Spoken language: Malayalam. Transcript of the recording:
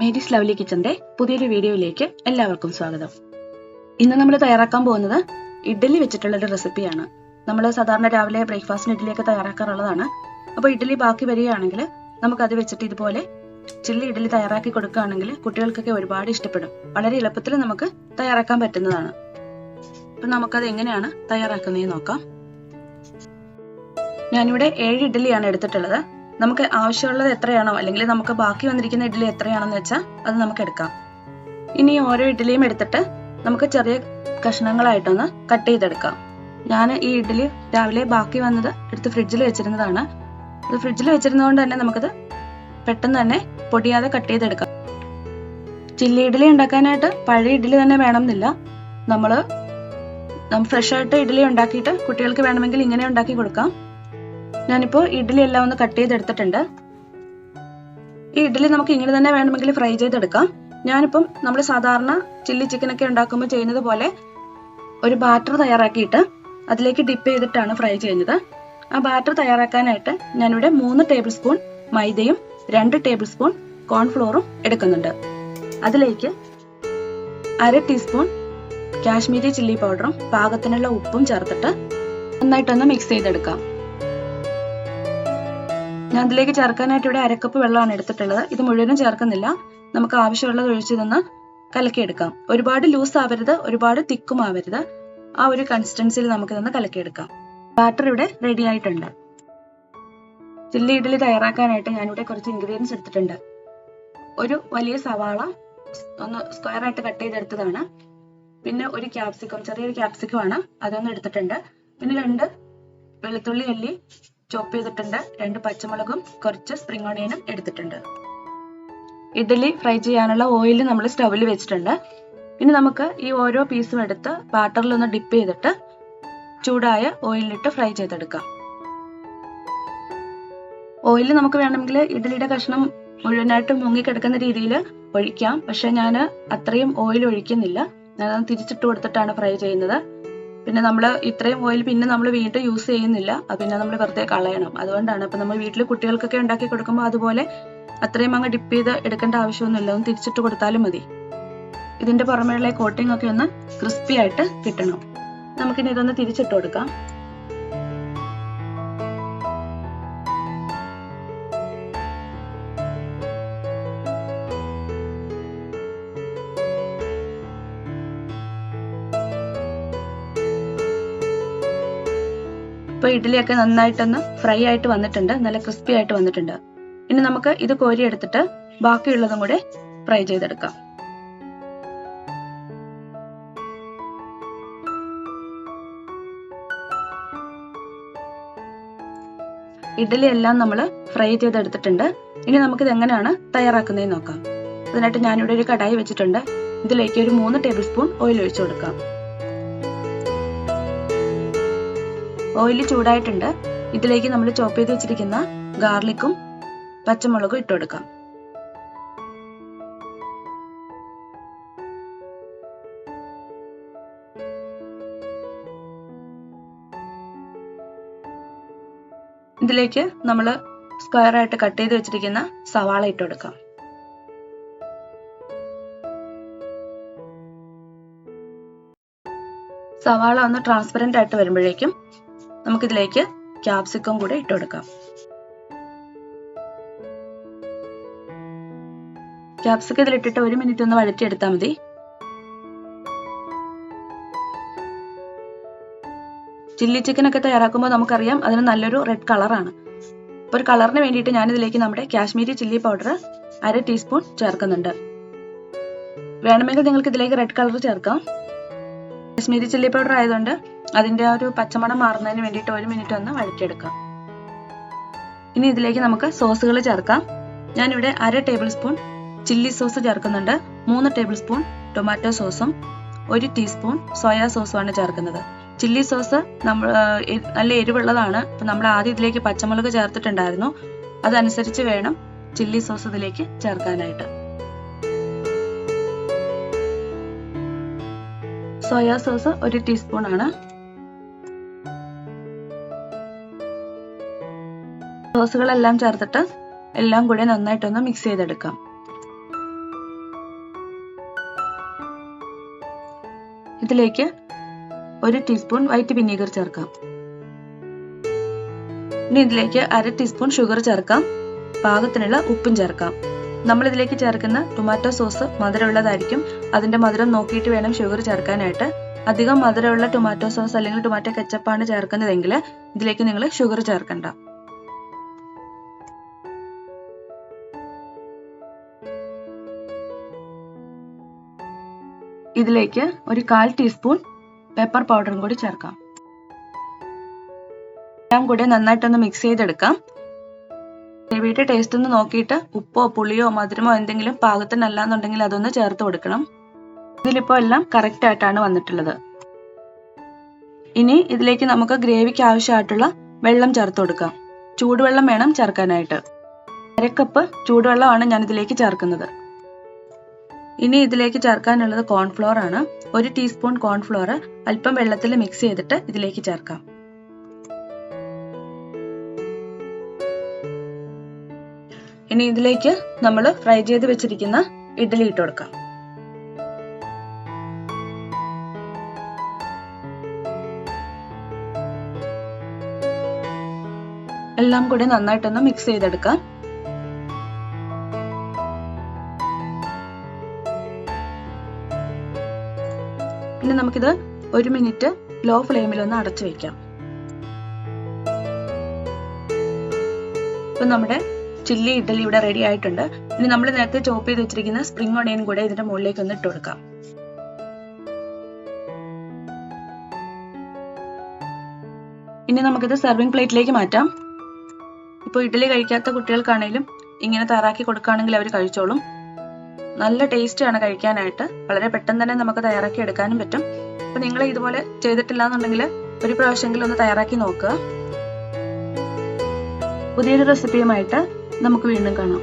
മേരീസ് ലവ്ലി കിച്ചന്റെ പുതിയൊരു വീഡിയോയിലേക്ക് എല്ലാവർക്കും സ്വാഗതം. ഇന്ന് നമ്മൾ തയ്യാറാക്കാൻ പോകുന്നത് ഇഡ്ഡലി വെച്ചിട്ടുള്ള ഒരു റെസിപ്പിയാണ്. നമ്മൾ സാധാരണ രാവിലെ ബ്രേക്ക്ഫാസ്റ്റിന് ഇഡ്ഡലിയൊക്കെ തയ്യാറാക്കാറുള്ളതാണ്. അപ്പോൾ ഇഡ്ഡലി ബാക്കി വരികയാണെങ്കിൽ നമുക്കത് വെച്ചിട്ട് ഇതുപോലെ ചില്ലി ഇഡ്ഡലി തയ്യാറാക്കി കൊടുക്കുകയാണെങ്കിൽ കുട്ടികൾക്കൊക്കെ ഒരുപാട് ഇഷ്ടപ്പെടും. വളരെ എളുപ്പത്തിൽ നമുക്ക് തയ്യാറാക്കാൻ പറ്റുന്നതാണ്. അപ്പം നമുക്കത് എങ്ങനെയാണ് തയ്യാറാക്കുന്നതെന്ന് നോക്കാം. ഞാനിവിടെ 7 ഇഡ്ഡലിയാണ് എടുത്തിട്ടുള്ളത്. നമുക്ക് ആവശ്യമുള്ളത് എത്രയാണോ അല്ലെങ്കിൽ നമുക്ക് ബാക്കി വന്നിരിക്കുന്ന ഇഡ്ഡലി എത്രയാണെന്ന് വെച്ചാൽ അത് നമുക്ക് എടുക്കാം. ഇനി ഓരോ ഇഡ്ഡലിയും എടുത്തിട്ട് നമുക്ക് ചെറിയ കഷ്ണങ്ങളായിട്ടൊന്ന് കട്ട് ചെയ്തെടുക്കാം. ഞാൻ ഈ ഇഡ്ഡലി രാവിലെ ബാക്കി വന്നത് എടുത്ത് ഫ്രിഡ്ജിൽ വെച്ചിരുന്നതാണ്. അത് ഫ്രിഡ്ജിൽ വെച്ചിരുന്നതുകൊണ്ട് തന്നെ നമുക്കത് പെട്ടെന്ന് തന്നെ പൊടിയാതെ കട്ട് ചെയ്തെടുക്കാം. ചില്ലി ഇഡ്ഡലി ഉണ്ടാക്കാനായിട്ട് പഴയ ഇഡ്ഡലി തന്നെ വേണമെന്നില്ല. നമ്മൾ ഫ്രഷ് ആയിട്ട് ഇഡ്ഡലി ഉണ്ടാക്കിയിട്ട് കുട്ടികൾക്ക് വേണമെങ്കിൽ ഇങ്ങനെ ഉണ്ടാക്കി കൊടുക്കാം. ഞാനിപ്പോൾ ഇഡ്ഡലി എല്ലാം ഒന്ന് കട്ട് ചെയ്തെടുത്തിട്ടുണ്ട്. ഈ ഇഡ്ഡലി നമുക്ക് ഇങ്ങനെ തന്നെ വേണമെങ്കിൽ ഫ്രൈ ചെയ്തെടുക്കാം. ഞാനിപ്പം നമ്മൾ സാധാരണ ചില്ലി ചിക്കൻ ഒക്കെ ഉണ്ടാക്കുമ്പോൾ ചെയ്യുന്നത് പോലെ ഒരു ബാറ്റർ തയ്യാറാക്കിയിട്ട് അതിലേക്ക് ഡിപ്പ് ചെയ്തിട്ടാണ് ഫ്രൈ ചെയ്യുന്നത്. ആ ബാറ്റർ തയ്യാറാക്കാനായിട്ട് ഞാനിവിടെ 3 ടേബിൾ സ്പൂൺ മൈദയും 2 ടേബിൾ സ്പൂൺ കോൺഫ്ലോറും എടുക്കുന്നുണ്ട്. അതിലേക്ക് 1/2 ടീസ്പൂൺ കാശ്മീരി ചില്ലി പൗഡറും പാകത്തിനുള്ള ഉപ്പും ചേർത്തിട്ട് നന്നായിട്ടൊന്ന് മിക്സ് ചെയ്തെടുക്കാം. ഞാൻ അതിലേക്ക് ചേർക്കാനായിട്ട് ഇവിടെ 1/2 കപ്പ് വെള്ളമാണ് എടുത്തിട്ടുള്ളത്. ഇത് മുഴുവനും ചേർക്കുന്നില്ല. നമുക്ക് ആവശ്യമുള്ളത് ഒഴിച്ചിതൊന്ന് കലക്കിയെടുക്കാം. ഒരുപാട് ലൂസ് ആവരുത്, ഒരുപാട് തിക്കും ആവരുത്. ആ ഒരു കൺസിസ്റ്റൻസിയിൽ നമുക്കിതൊന്ന് കലക്കിയെടുക്കാം. ബാറ്റർ ഇവിടെ റെഡി ആയിട്ടുണ്ട്. ചില്ലി ഇഡ്ഡലി തയ്യാറാക്കാനായിട്ട് ഞാനിവിടെ കുറച്ച് ഇൻഗ്രീഡിയൻസ് എടുത്തിട്ടുണ്ട്. ഒരു വലിയ സവാള ഒന്ന് സ്ക്വയർ ആയിട്ട് കട്ട് ചെയ്തെടുത്തതാണ്. പിന്നെ ഒരു ക്യാപ്സിക്കം, ചെറിയൊരു ക്യാപ്സിക്കം ആണ്, അതൊന്ന് എടുത്തിട്ടുണ്ട്. പിന്നെ 2 വെളുത്തുള്ളി അല്ലി ചോപ്പ് ചെയ്തിട്ടുണ്ട്. 2 പച്ചമുളകും കുറച്ച് സ്പ്രിംഗ് ഓണിയനും എടുത്തിട്ടുണ്ട്. ഇഡ്ഡലി ഫ്രൈ ചെയ്യാനുള്ള ഓയിൽ നമ്മൾ സ്റ്റൗവിൽ വെച്ചിട്ടുണ്ട്. ഇനി നമുക്ക് ഈ ഓരോ പീസും എടുത്ത് ബാറ്ററിൽ ഒന്ന് ഡിപ്പ് ചെയ്തിട്ട് ചൂടായ ഓയിലിട്ട് ഫ്രൈ ചെയ്തെടുക്കാം. ഓയിൽ നമുക്ക് വേണമെങ്കിൽ ഇഡ്ഡലിയുടെ കഷ്ണം മുഴുവനായിട്ട് മുങ്ങിക്കിടക്കുന്ന രീതിയിൽ ഒഴിക്കാം. പക്ഷെ ഞാൻ അത്രയും ഓയിൽ ഒഴിക്കുന്നില്ല. ഞാൻ തിരിച്ചിട്ട് കൊടുത്തിട്ടാണ് ഫ്രൈ ചെയ്യുന്നത്. പിന്നെ നമ്മൾ ഇത്രയും ഓയിൽ പിന്നെ നമ്മൾ വീണ്ടും യൂസ് ചെയ്യുന്നില്ല. പിന്നെ നമ്മൾ വെറുതെ കളയണം. അതുകൊണ്ടാണ്. അപ്പം നമ്മൾ വീട്ടിൽ കുട്ടികൾക്കൊക്കെ ഉണ്ടാക്കി കൊടുക്കുമ്പോൾ അതുപോലെ അത്രയും അങ്ങ് ഡിപ്പ് ചെയ്ത് എടുക്കേണ്ട ആവശ്യമൊന്നുമില്ല. ഒന്ന് തിരിച്ചിട്ട് കൊടുത്താലും മതി. ഇതിന്റെ പുറമേയുള്ള കോട്ടിംഗ് ഒക്കെ ഒന്ന് ക്രിസ്പി ആയിട്ട് കിട്ടണം. നമുക്കിനി ഇതൊന്ന് തിരിച്ചിട്ട് കൊടുക്കാം. ഇപ്പോൾ ഇഡ്ഡലിയൊക്കെ നന്നായിട്ടൊന്ന് ഫ്രൈ ആയിട്ട് വന്നിട്ടുണ്ട്, നല്ല ക്രിസ്പി ആയിട്ട് വന്നിട്ടുണ്ട്. ഇനി നമുക്ക് ഇത് കോരി എടുത്തിട്ട് ബാക്കിയുള്ളതും കൂടെ ഫ്രൈ ചെയ്തെടുക്കാം. ഇഡ്ഡലി എല്ലാം നമ്മൾ ഫ്രൈ ചെയ്തെടുത്തിട്ടുണ്ട്. ഇനി നമുക്കിത് എങ്ങനെയാണ് തയ്യാറാക്കുന്നതെന്ന് നോക്കാം. അതിനായിട്ട് ഞാനിവിടെ ഒരു കടായി വെച്ചിട്ടുണ്ട്. ഇതിലേക്ക് ഒരു 3 ടേബിൾ സ്പൂൺ ഓയിൽ ഒഴിച്ചു കൊടുക്കാം. ഓയിൽ ചൂടായിട്ടുണ്ട്. ഇതിലേക്ക് നമ്മൾ ചോപ്പ് ചെയ്ത് വെച്ചിരിക്കുന്ന ഗാർലിക്കും പച്ചമുളകും ഇട്ട് കൊടുക്കാം. ഇതിലേക്ക് നമ്മൾ സ്ക്വയർ ആയിട്ട് കട്ട് ചെയ്ത് വെച്ചിരിക്കുന്ന സവാള ഇട്ട് കൊടുക്കാം. സവാള ഒന്ന് ട്രാൻസ്പെറന്റ് ആയിട്ട് വരുമ്പോഴേക്കും നമുക്കിതിലേക്ക് ക്യാപ്സിക്കം കൂടെ ഇട്ട് കൊടുക്കാം. ക്യാപ്സിക്കം ഇതിലിട്ടിട്ട് 1 മിനിറ്റ് ഒന്ന് വഴറ്റിയെടുത്താൽ മതി. ചില്ലി ചിക്കൻ ഒക്കെ തയ്യാറാക്കുമ്പോൾ നമുക്കറിയാം അതിന് നല്ലൊരു റെഡ് കളറാണ്. അപ്പോൾ ഒരു കളറിന് വേണ്ടിയിട്ട് ഞാനിതിലേക്ക് നമ്മുടെ കാശ്മീരി ചില്ലി പൗഡർ 1/2 ടീസ്പൂൺ ചേർക്കുന്നുണ്ട്. വേണമെങ്കിൽ നിങ്ങൾക്ക് ഇതിലേക്ക് റെഡ് കളർ ചേർക്കാം. കാശ്മീരി ചില്ലി പൗഡർ ആയതുകൊണ്ട് അതിന്റെ ആ ഒരു പച്ചമണം മാറുന്നതിന് വേണ്ടിയിട്ട് 1 മിനിറ്റ് ഒന്ന് വഴറ്റിയെടുക്കാം. ഇനി ഇതിലേക്ക് നമുക്ക് സോസുകൾ ചേർക്കാം. ഞാനിവിടെ 1/2 ടേബിൾ സ്പൂൺ ചില്ലി സോസ് ചേർക്കുന്നുണ്ട്. 3 ടേബിൾ സ്പൂൺ ടൊമാറ്റോ സോസും 1 ടീസ്പൂൺ സോയ സോസുമാണ് ചേർക്കുന്നത്. ചില്ലി സോസ് നല്ല എരിവുള്ളതാണ്. അപ്പം നമ്മൾ ആദ്യം ഇതിലേക്ക് പച്ചമുളക് ചേർത്തിട്ടുണ്ടായിരുന്നു. അതനുസരിച്ച് വേണം ചില്ലി സോസ് ഇതിലേക്ക് ചേർക്കാനായിട്ട്. സോയ സോസ് 1 ടീസ്പൂൺ ആണ്. സോസുകളെല്ലാം ചേർത്തിട്ട് എല്ലാം കൂടെ നന്നായിട്ടൊന്ന് മിക്സ് ചെയ്തെടുക്കാം. ഇതിലേക്ക് 1 ടീസ്പൂൺ വൈറ്റ് വിനീഗർ ചേർക്കാം. ഇനി ഇതിലേക്ക് 1/2 ടീസ്പൂൺ ഷുഗർ ചേർക്കാം. പാകത്തിനുള്ള ഉപ്പും ചേർക്കാം. നമ്മൾ ഇതിലേക്ക് ചേർക്കുന്ന ടൊമാറ്റോ സോസ് മധുരമുള്ളതായിരിക്കും. അതിന്റെ മധുരം നോക്കിയിട്ട് വേണം ഷുഗർ ചേർക്കാനായിട്ട്. അധികം മധുരമുള്ള ടൊമാറ്റോ സോസ് അല്ലെങ്കിൽ ടൊമാറ്റോ കെച്ചപ്പാണ് ചേർക്കുന്നതെങ്കിൽ ഇതിലേക്ക് നിങ്ങൾ ഷുഗർ ചേർക്കണ്ട. ഇതിലേക്ക് ഒരു 1/4 ടീസ്പൂൺ പെപ്പർ പൗഡറും കൂടി ചേർക്കാം. എല്ലാം കൂടി നന്നായിട്ടൊന്ന് മിക്സ് ചെയ്തെടുക്കാം. ഗ്രേവിയുടെ ടേസ്റ്റ് ഒന്ന് നോക്കിയിട്ട് ഉപ്പോ പുളിയോ മധുരമോ എന്തെങ്കിലും പാകത്തിനല്ല എന്നുണ്ടെങ്കിൽ അതൊന്ന് ചേർത്ത് കൊടുക്കണം. ഇതിലിപ്പോൾ എല്ലാം കറക്റ്റ് ആയിട്ടാണ് വന്നിട്ടുള്ളത്. ഇനി ഇതിലേക്ക് നമുക്ക് ഗ്രേവിക്ക് ആവശ്യമായിട്ടുള്ള വെള്ളം ചേർത്ത് കൊടുക്കാം. ചൂടുവെള്ളം വേണം ചേർക്കാനായിട്ട്. 1/2 കപ്പ് ചൂടുവെള്ളമാണ് ഞാൻ ഇതിലേക്ക് ചേർക്കുന്നത്. ഇനി ഇതിലേക്ക് ചേർക്കാനുള്ളത് കോൺഫ്ലോർ ആണ്. 1 ടീസ്പൂൺ കോൺഫ്ലോർ അല്പം വെള്ളത്തിൽ മിക്സ് ചെയ്തിട്ട് ഇതിലേക്ക് ചേർക്കാം. ഇനി ഇതിലേക്ക് നമ്മൾ ഫ്രൈ ചെയ്ത് വെച്ചിരിക്കുന്ന ഇഡ്ഡലി ഇട്ട് കൊടുക്കാം. എല്ലാം കൂടി നന്നായിട്ടൊന്ന് മിക്സ് ചെയ്തെടുക്കാം. ഇനി നമുക്കിത് 1 മിനിറ്റ് ലോ ഫ്ലെയിമിൽ ഒന്ന് അടച്ചു വെക്കാം. ഇപ്പൊ നമ്മുടെ ചില്ലി ഇഡ്ഡലി ഇവിടെ റെഡി ആയിട്ടുണ്ട്. ഇനി നമ്മൾ നേരത്തെ ചോപ്പ് ചെയ്ത് വെച്ചിരിക്കുന്ന സ്പ്രിംഗ് ഓണിയൻ കൂടെ ഇതിന്റെ മുകളിലേക്ക് ഒന്ന് ഇട്ട് കൊടുക്കാം. ഇനി നമുക്കിത് സെർവിംഗ് പ്ലേറ്റിലേക്ക് മാറ്റാം. ഇപ്പോൾ ഇഡ്ഡലി കഴിക്കാത്ത കുട്ടികൾക്കാണെങ്കിലും ഇങ്ങനെ തയ്യാറാക്കി കൊടുക്കുകയാണെങ്കിൽ അവർ കഴിച്ചോളും. നല്ല ടേസ്റ്റ് ആണ് കഴിക്കാനായിട്ട്. വളരെ പെട്ടെന്ന് തന്നെ നമുക്ക് തയ്യാറാക്കി എടുക്കാനും പറ്റും. അപ്പൊ നിങ്ങൾ ഇതുപോലെ ചെയ്തിട്ടില്ല എന്നുണ്ടെങ്കിൽ ഒരു പ്രാവശ്യമെങ്കിലും ഒന്ന് തയ്യാറാക്കി നോക്കുക. പുതിയൊരു റെസിപ്പിയുമായിട്ട് നമുക്ക് വീണ്ടും കാണാം.